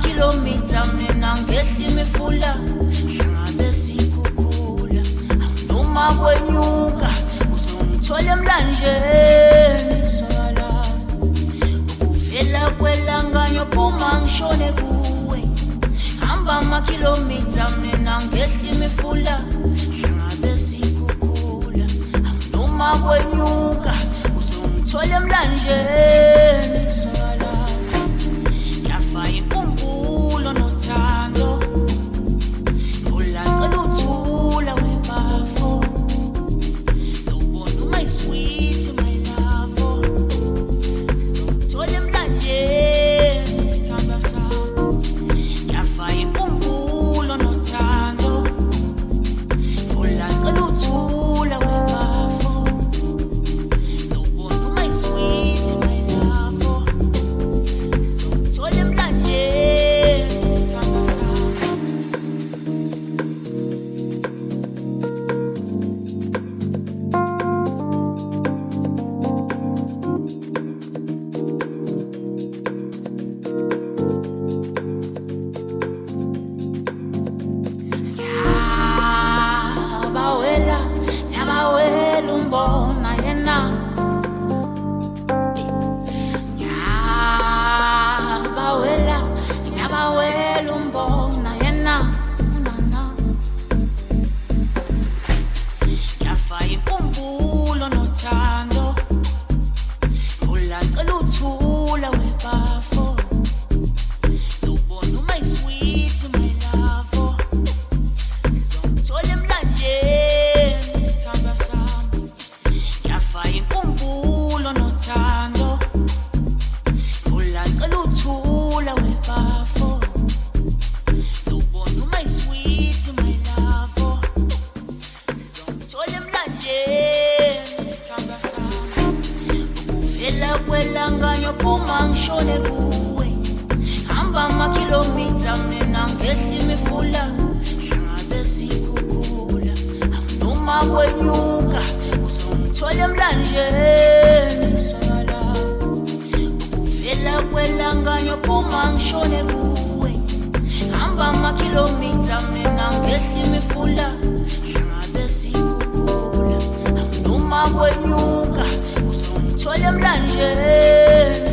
Kilometer mina ngehla imifula hlangabe sikhukhula noma kwenyuka uzongithola emlanjeni sala ukuvela kwelanganyo phuma ngishone kuwe hamba kilometer mina ngehla imifula hlangabe sikhukhula noma kwenyuka uzongithola emlanjeni sala yafa inkumbulo nothando vula cela uthula webafo ubona my sweet my love sizongithola emlanjeni sithanda sami yafa inkumbulo nothando vula cela uthula webafo ubona my sweet my love sizongithola emlanjeni sithanda sami Nyabawela umbona yena Nyabawela umbona yena nana yafa inkumbulo nothando vula cela uthula webafo ubona my sweet my love sizongithola emlanjeni sithanda sami yafa inkumbulo nothando vula cela uthula webafo ubona my sweet my love sizongithola emlanjeni sithanda sami ukuvela kwelanganyo phuma ngishone kuwe hamba kilometer mina ngehla imifula hlangabe sikhukhula noma kwenyuka uzongithola emlanjeni sala ukuvela kwelanganyo phuma ngishone kuwe hamba kilometer mina ngehla imifula hlangabe sikhukhula noma kwenyuka uzongithola emlanjeni